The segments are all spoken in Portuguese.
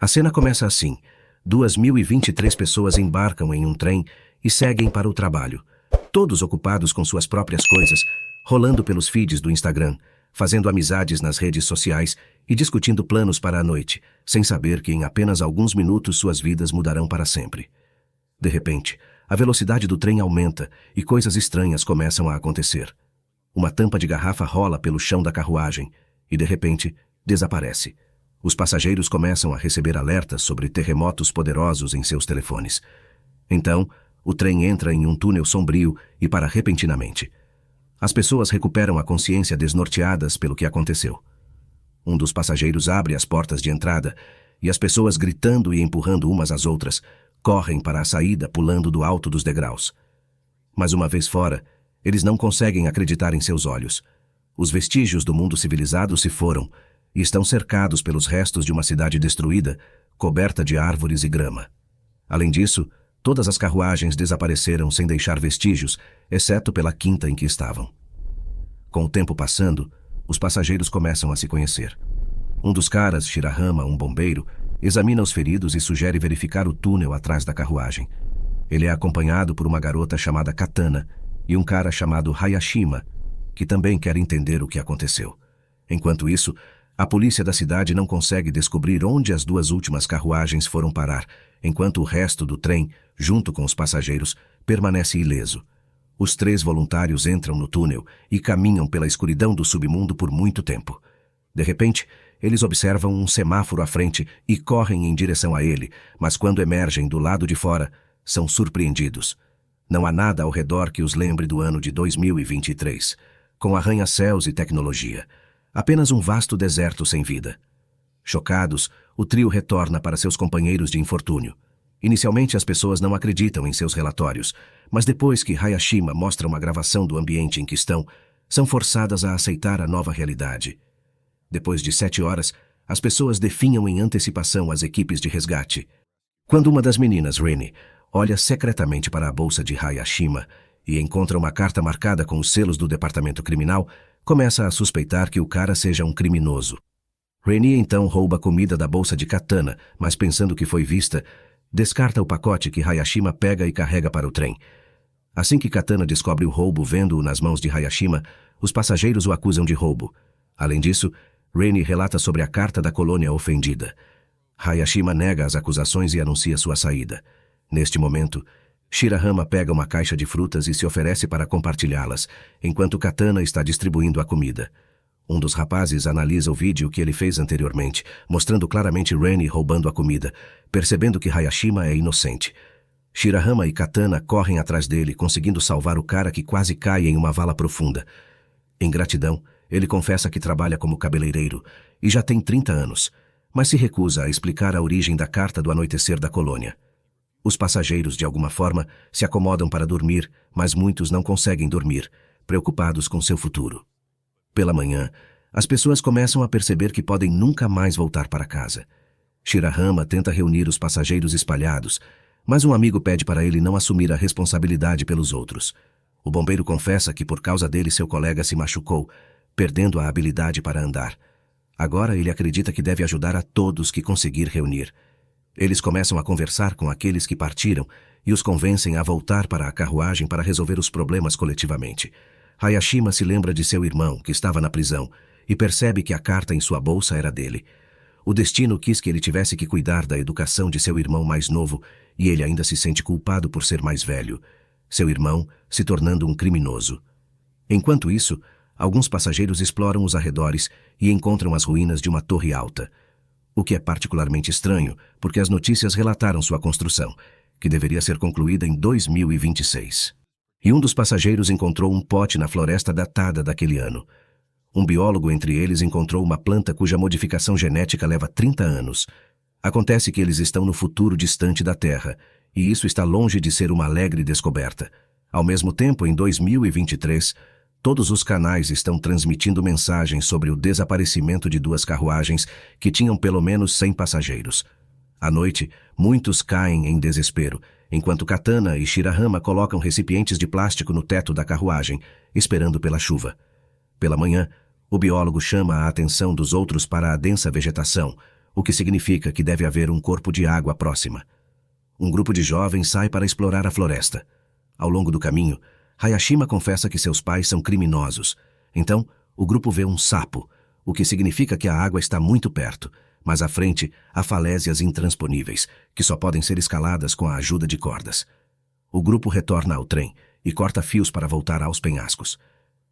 A cena começa assim: 2023 pessoas embarcam em um trem e seguem para o trabalho, todos ocupados com suas próprias coisas, rolando pelos feeds do Instagram, fazendo amizades nas redes sociais e discutindo planos para a noite, sem saber que em apenas alguns minutos suas vidas mudarão para sempre. De repente, a velocidade do trem aumenta e coisas estranhas começam a acontecer. Uma tampa de garrafa rola pelo chão da carruagem e, de repente, desaparece. Os passageiros começam a receber alertas sobre terremotos poderosos em seus telefones. Então, o trem entra em um túnel sombrio e para repentinamente. As pessoas recuperam a consciência desnorteadas pelo que aconteceu. Um dos passageiros abre as portas de entrada e as pessoas, gritando e empurrando umas às outras, correm para a saída pulando do alto dos degraus. Mas uma vez fora, eles não conseguem acreditar em seus olhos. Os vestígios do mundo civilizado se foram e estão cercados pelos restos de uma cidade destruída, coberta de árvores e grama. Além disso, todas as carruagens desapareceram sem deixar vestígios, exceto pela quinta em que estavam. Com o tempo passando, os passageiros começam a se conhecer. Um dos caras, Shirahama, um bombeiro, examina os feridos e sugere verificar o túnel atrás da carruagem. Ele é acompanhado por uma garota chamada Katana e um cara chamado Hayashima, que também quer entender o que aconteceu. Enquanto isso, a polícia da cidade não consegue descobrir onde as duas últimas carruagens foram parar, enquanto o resto do trem, junto com os passageiros, permanece ileso. Os 3 voluntários entram no túnel e caminham pela escuridão do submundo por muito tempo. De repente, eles observam um semáforo à frente e correm em direção a ele, mas quando emergem do lado de fora, são surpreendidos. Não há nada ao redor que os lembre do ano de 2023, com arranha-céus e tecnologia. Apenas um vasto deserto sem vida. Chocados, o trio retorna para seus companheiros de infortúnio. Inicialmente as pessoas não acreditam em seus relatórios, mas depois que Hayashima mostra uma gravação do ambiente em que estão, são forçadas a aceitar a nova realidade. Depois de 7 horas, as pessoas definham em antecipação as equipes de resgate. Quando uma das meninas, Reni, olha secretamente para a bolsa de Hayashima e encontra uma carta marcada com os selos do departamento criminal, começa a suspeitar que o cara seja um criminoso. Reni então rouba comida da bolsa de Katana, mas pensando que foi vista, descarta o pacote que Hayashima pega e carrega para o trem. Assim que Katana descobre o roubo vendo-o nas mãos de Hayashima, os passageiros o acusam de roubo. Além disso, Reni relata sobre a carta da colônia ofendida. Hayashima nega as acusações e anuncia sua saída. Neste momento, Shirahama pega uma caixa de frutas e se oferece para compartilhá-las, enquanto Katana está distribuindo a comida. Um dos rapazes analisa o vídeo que ele fez anteriormente, mostrando claramente Reni roubando a comida, percebendo que Hayashima é inocente. Shirahama e Katana correm atrás dele, conseguindo salvar o cara que quase cai em uma vala profunda. Em gratidão, ele confessa que trabalha como cabeleireiro e já tem 30 anos, mas se recusa a explicar a origem da carta do anoitecer da colônia. Os passageiros, de alguma forma, se acomodam para dormir, mas muitos não conseguem dormir, preocupados com seu futuro. Pela manhã, as pessoas começam a perceber que podem nunca mais voltar para casa. Shirahama tenta reunir os passageiros espalhados, mas um amigo pede para ele não assumir a responsabilidade pelos outros. O bombeiro confessa que por causa dele seu colega se machucou, perdendo a habilidade para andar. Agora ele acredita que deve ajudar a todos que conseguir reunir. Eles começam a conversar com aqueles que partiram e os convencem a voltar para a carruagem para resolver os problemas coletivamente. Hayashima se lembra de seu irmão, que estava na prisão, e percebe que a carta em sua bolsa era dele. O destino quis que ele tivesse que cuidar da educação de seu irmão mais novo, e ele ainda se sente culpado por ser mais velho, seu irmão se tornando um criminoso. Enquanto isso, alguns passageiros exploram os arredores e encontram as ruínas de uma torre alta. O que é particularmente estranho, porque as notícias relataram sua construção, que deveria ser concluída em 2026. E um dos passageiros encontrou um pote na floresta datada daquele ano. Um biólogo entre eles encontrou uma planta cuja modificação genética leva 30 anos. Acontece que eles estão no futuro distante da Terra, e isso está longe de ser uma alegre descoberta. Ao mesmo tempo, em 2023, todos os canais estão transmitindo mensagens sobre o desaparecimento de 2 carruagens que tinham pelo menos 100 passageiros. À noite, muitos caem em desespero, enquanto Katana e Shirahama colocam recipientes de plástico no teto da carruagem, esperando pela chuva. Pela manhã, o biólogo chama a atenção dos outros para a densa vegetação, o que significa que deve haver um corpo de água próxima. Um grupo de jovens sai para explorar a floresta. Ao longo do caminho, Hayashima confessa que seus pais são criminosos. Então, o grupo vê um sapo, o que significa que a água está muito perto, mas à frente há falésias intransponíveis, que só podem ser escaladas com a ajuda de cordas. O grupo retorna ao trem e corta fios para voltar aos penhascos.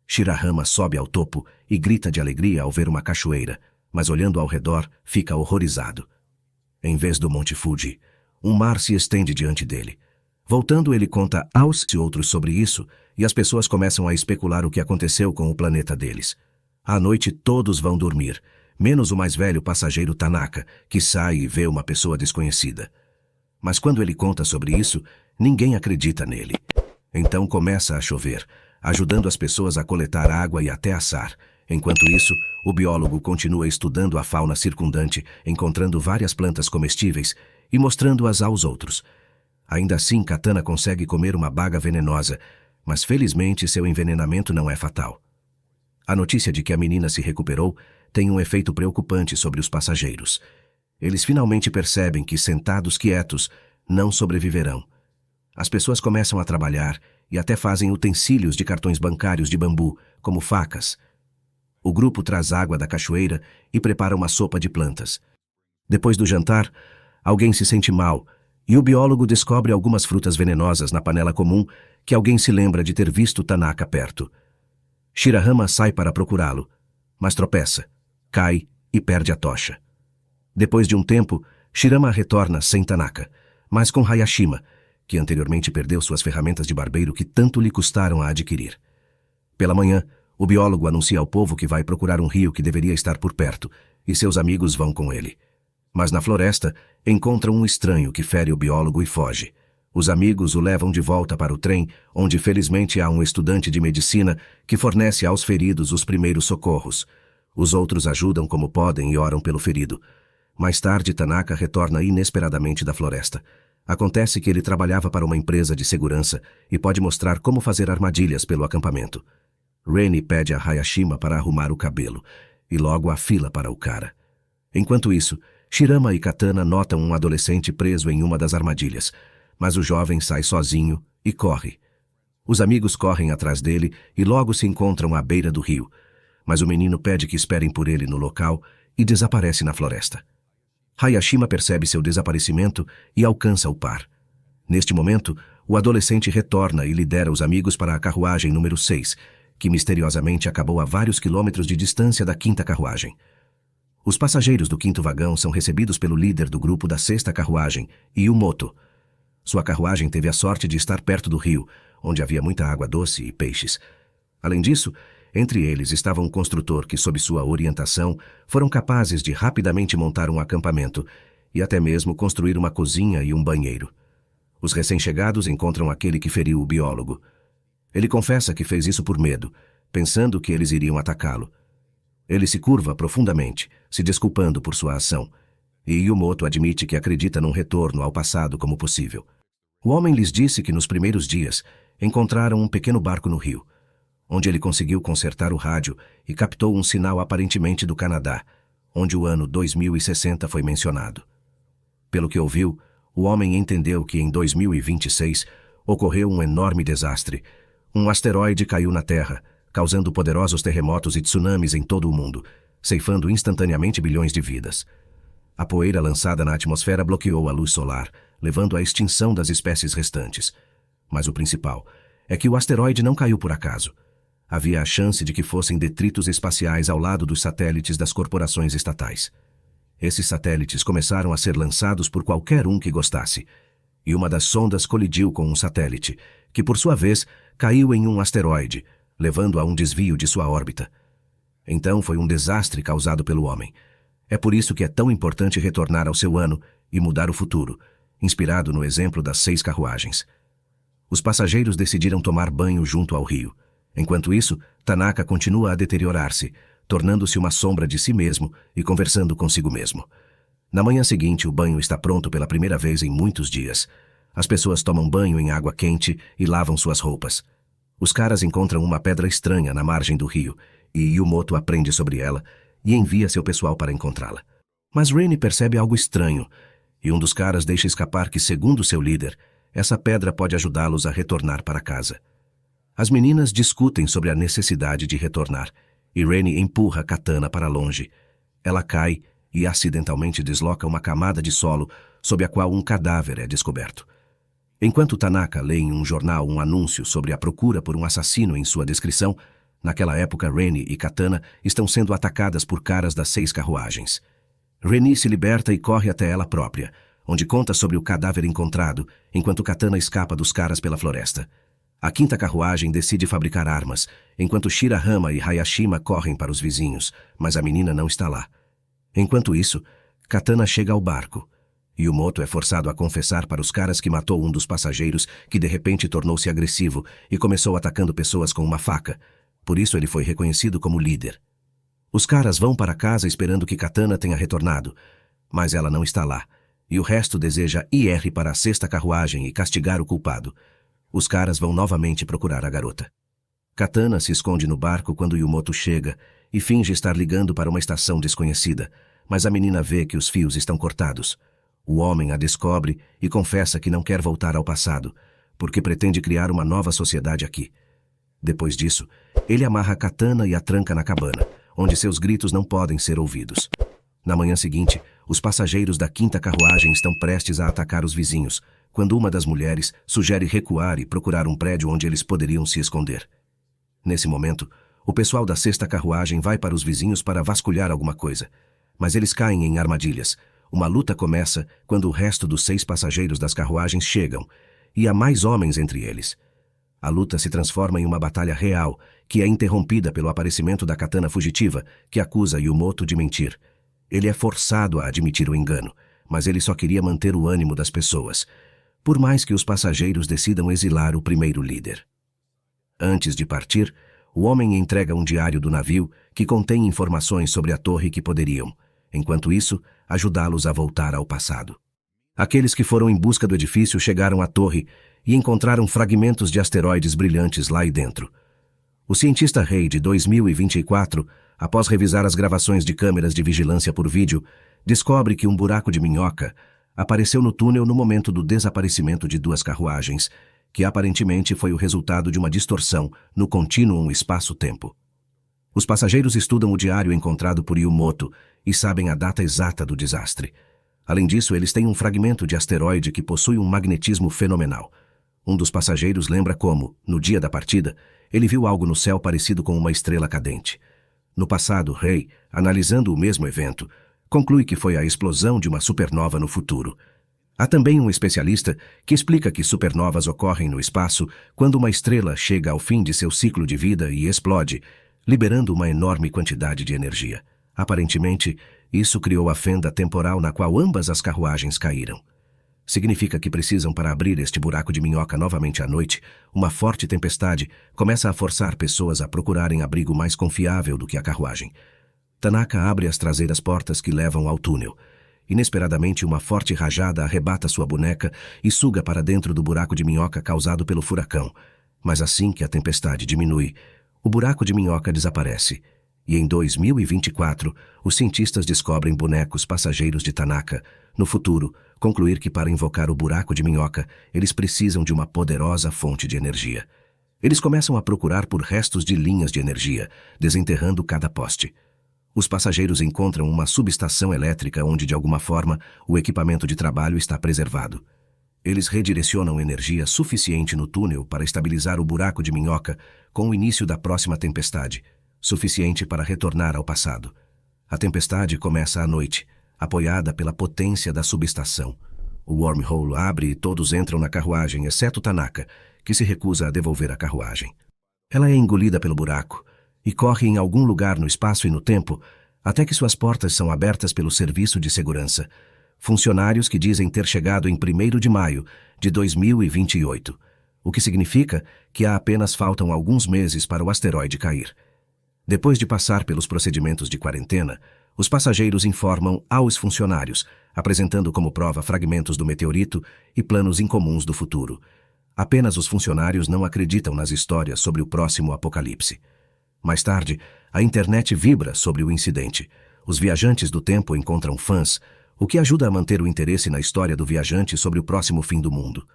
Shirahama sobe ao topo e grita de alegria ao ver uma cachoeira, mas olhando ao redor, fica horrorizado. Em vez do Monte Fuji, um mar se estende diante dele. Voltando, ele conta aos outros sobre isso, e as pessoas começam a especular o que aconteceu com o planeta deles. À noite, todos vão dormir, menos o mais velho passageiro Tanaka, que sai e vê uma pessoa desconhecida. Mas quando ele conta sobre isso, ninguém acredita nele. Então começa a chover, ajudando as pessoas a coletar água e até assar. Enquanto isso, o biólogo continua estudando a fauna circundante, encontrando várias plantas comestíveis e mostrando-as aos outros. Ainda assim, Katana consegue comer uma baga venenosa, mas felizmente seu envenenamento não é fatal. A notícia de que a menina se recuperou tem um efeito preocupante sobre os passageiros. Eles finalmente percebem que, sentados quietos, não sobreviverão. As pessoas começam a trabalhar e até fazem utensílios de cartões bancários de bambu, como facas. O grupo traz água da cachoeira e prepara uma sopa de plantas. Depois do jantar, alguém se sente mal e o biólogo descobre algumas frutas venenosas na panela comum que alguém se lembra de ter visto Tanaka perto. Shirahama sai para procurá-lo, mas tropeça, cai e perde a tocha. Depois de um tempo, Shirama retorna sem Tanaka, mas com Hayashima, que anteriormente perdeu suas ferramentas de barbeiro que tanto lhe custaram a adquirir. Pela manhã, o biólogo anuncia ao povo que vai procurar um rio que deveria estar por perto, e seus amigos vão com ele. Mas na floresta, encontram um estranho que fere o biólogo e foge. Os amigos o levam de volta para o trem, onde felizmente há um estudante de medicina que fornece aos feridos os primeiros socorros. Os outros ajudam como podem e oram pelo ferido. Mais tarde, Tanaka retorna inesperadamente da floresta. Acontece que ele trabalhava para uma empresa de segurança e pode mostrar como fazer armadilhas pelo acampamento. Reni pede a Hayashima para arrumar o cabelo, e logo há fila para o cara. Enquanto isso, Shirama e Katana notam um adolescente preso em uma das armadilhas, mas o jovem sai sozinho e corre. Os amigos correm atrás dele e logo se encontram à beira do rio, mas o menino pede que esperem por ele no local e desaparece na floresta. Hayashima percebe seu desaparecimento e alcança o par. Neste momento, o adolescente retorna e lidera os amigos para a carruagem número 6, que misteriosamente acabou a vários quilômetros de distância da quinta carruagem. Os passageiros do quinto vagão são recebidos pelo líder do grupo da sexta carruagem, Yumoto. Sua carruagem teve a sorte de estar perto do rio, onde havia muita água doce e peixes. Além disso, entre eles estava um construtor que, sob sua orientação, foram capazes de rapidamente montar um acampamento e até mesmo construir uma cozinha e um banheiro. Os recém-chegados encontram aquele que feriu o biólogo. Ele confessa que fez isso por medo, pensando que eles iriam atacá-lo. Ele se curva profundamente, se desculpando por sua ação, e Yumoto admite que acredita num retorno ao passado como possível. O homem lhes disse que nos primeiros dias encontraram um pequeno barco no rio, onde ele conseguiu consertar o rádio e captou um sinal aparentemente do Canadá, onde o ano 2060 foi mencionado. Pelo que ouviu, o homem entendeu que em 2026 ocorreu um enorme desastre. Um asteroide caiu na Terra, causando poderosos terremotos e tsunamis em todo o mundo, ceifando instantaneamente bilhões de vidas. A poeira lançada na atmosfera bloqueou a luz solar, levando à extinção das espécies restantes. Mas o principal é que o asteroide não caiu por acaso. Havia a chance de que fossem detritos espaciais ao lado dos satélites das corporações estatais. Esses satélites começaram a ser lançados por qualquer um que gostasse, e uma das sondas colidiu com um satélite, que por sua vez caiu em um asteroide, levando a um desvio de sua órbita. Então foi um desastre causado pelo homem. É por isso que é tão importante retornar ao seu ano e mudar o futuro, inspirado no exemplo das 6 carruagens. Os passageiros decidiram tomar banho junto ao rio. Enquanto isso, Tanaka continua a deteriorar-se, tornando-se uma sombra de si mesmo e conversando consigo mesmo. Na manhã seguinte, o banho está pronto pela primeira vez em muitos dias. As pessoas tomam banho em água quente e lavam suas roupas. Os caras encontram uma pedra estranha na margem do rio, e Yumoto aprende sobre ela e envia seu pessoal para encontrá-la. Mas Rhaenys percebe algo estranho, e um dos caras deixa escapar que, segundo seu líder, essa pedra pode ajudá-los a retornar para casa. As meninas discutem sobre a necessidade de retornar, e Rhaenys empurra Katana para longe. Ela cai e acidentalmente desloca uma camada de solo sob a qual um cadáver é descoberto. Enquanto Tanaka lê em um jornal um anúncio sobre a procura por um assassino em sua descrição, naquela época Rhaenys e Katana estão sendo atacadas por caras das 6 carruagens. Rhaenys se liberta e corre até ela própria, onde conta sobre o cadáver encontrado, enquanto Katana escapa dos caras pela floresta. A 5ª carruagem decide fabricar armas, enquanto Shirahama e Hayashima correm para os vizinhos, mas a menina não está lá. Enquanto isso, Katana chega ao barco. Yumoto é forçado a confessar para os caras que matou um dos passageiros, que de repente tornou-se agressivo e começou atacando pessoas com uma faca. Por isso ele foi reconhecido como líder. Os caras vão para casa esperando que Katana tenha retornado, mas ela não está lá, e o resto deseja ir para a 6ª carruagem e castigar o culpado. Os caras vão novamente procurar a garota. Katana se esconde no barco quando Yumoto chega e finge estar ligando para uma estação desconhecida, mas a menina vê que os fios estão cortados. O homem a descobre e confessa que não quer voltar ao passado, porque pretende criar uma nova sociedade aqui. Depois disso, ele amarra Katana e a tranca na cabana, onde seus gritos não podem ser ouvidos. Na manhã seguinte, os passageiros da 5ª carruagem estão prestes a atacar os vizinhos, quando uma das mulheres sugere recuar e procurar um prédio onde eles poderiam se esconder. Nesse momento, o pessoal da 6ª carruagem vai para os vizinhos para vasculhar alguma coisa, mas eles caem em armadilhas. Uma luta começa quando o resto dos 6 passageiros das carruagens chegam, e há mais homens entre eles. A luta se transforma em uma batalha real, que é interrompida pelo aparecimento da Katana fugitiva, que acusa Yumoto de mentir. Ele é forçado a admitir o engano, mas ele só queria manter o ânimo das pessoas, por mais que os passageiros decidam exilar o primeiro líder. Antes de partir, o homem entrega um diário do navio que contém informações sobre a torre que poderiam, enquanto isso, ajudá-los a voltar ao passado. Aqueles que foram em busca do edifício chegaram à torre e encontraram fragmentos de asteroides brilhantes lá dentro. O cientista Rei de 2024, após revisar as gravações de câmeras de vigilância por vídeo, descobre que um buraco de minhoca apareceu no túnel no momento do desaparecimento de 2 carruagens, que aparentemente foi o resultado de uma distorção no contínuo espaço-tempo. Os passageiros estudam o diário encontrado por Yumoto e sabem a data exata do desastre. Além disso, eles têm um fragmento de asteroide que possui um magnetismo fenomenal. Um dos passageiros lembra como, no dia da partida, ele viu algo no céu parecido com uma estrela cadente. No passado, Rei, analisando o mesmo evento, conclui que foi a explosão de uma supernova no futuro. Há também um especialista que explica que supernovas ocorrem no espaço quando uma estrela chega ao fim de seu ciclo de vida e explode, liberando uma enorme quantidade de energia. Aparentemente, isso criou a fenda temporal na qual ambas as carruagens caíram. Significa que precisam para abrir este buraco de minhoca novamente à noite. Uma forte tempestade começa a forçar pessoas a procurarem abrigo mais confiável do que a carruagem. Tanaka abre as traseiras portas que levam ao túnel. Inesperadamente, uma forte rajada arrebata sua boneca e suga para dentro do buraco de minhoca causado pelo furacão. Mas assim que a tempestade diminui, o buraco de minhoca desaparece. E em 2024, os cientistas descobrem bonecos passageiros de Tanaka. No futuro, concluir que para invocar o buraco de minhoca, eles precisam de uma poderosa fonte de energia. Eles começam a procurar por restos de linhas de energia, desenterrando cada poste. Os passageiros encontram uma subestação elétrica onde, de alguma forma, o equipamento de trabalho está preservado. Eles redirecionam energia suficiente no túnel para estabilizar o buraco de minhoca com o início da próxima tempestade, suficiente para retornar ao passado. A tempestade começa à noite, apoiada pela potência da subestação. O wormhole abre e todos entram na carruagem, exceto Tanaka, que se recusa a devolver a carruagem. Ela é engolida pelo buraco e corre em algum lugar no espaço e no tempo, até que suas portas são abertas pelo serviço de segurança. Funcionários que dizem ter chegado em 1º de maio de 2028, o que significa que apenas faltam alguns meses para o asteroide cair. Depois de passar pelos procedimentos de quarentena, os passageiros informam aos funcionários, apresentando como prova fragmentos do meteorito e planos incomuns do futuro. Apenas os funcionários não acreditam nas histórias sobre o próximo apocalipse. Mais tarde, a internet vibra sobre o incidente. os viajantes do tempo encontram fãs, o que ajuda a manter o interesse na história do viajante sobre o próximo fim do mundo.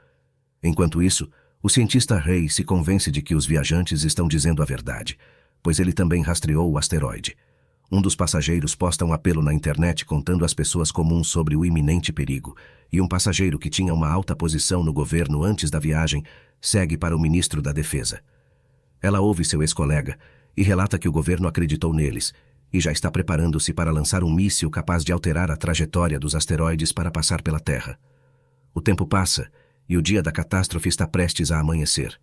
Enquanto isso, o cientista Ray se convence de que os viajantes estão dizendo a verdade, pois ele também rastreou o asteroide. Um dos passageiros posta um apelo na internet contando às pessoas comuns sobre o iminente perigo, e um passageiro que tinha uma alta posição no governo antes da viagem segue para o ministro da Defesa. Ela ouve seu ex-colega e relata que o governo acreditou neles e já está preparando-se para lançar um míssil capaz de alterar a trajetória dos asteroides para passar pela Terra. O tempo passa e o dia da catástrofe está prestes a amanhecer.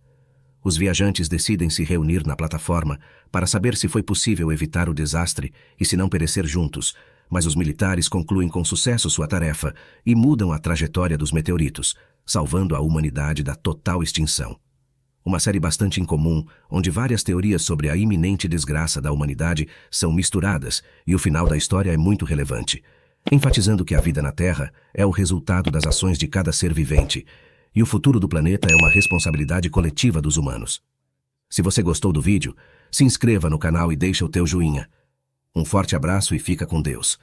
Os viajantes decidem se reunir na plataforma para saber se foi possível evitar o desastre e se não perecer juntos, mas os militares concluem com sucesso sua tarefa e mudam a trajetória dos meteoritos, salvando a humanidade da total extinção. Uma série bastante incomum, onde várias teorias sobre a iminente desgraça da humanidade são misturadas e o final da história é muito relevante, enfatizando que a vida na Terra é o resultado das ações de cada ser vivente, e o futuro do planeta é uma responsabilidade coletiva dos humanos. Se você gostou do vídeo, se inscreva no canal e deixe o teu joinha. Um forte abraço e fica com Deus.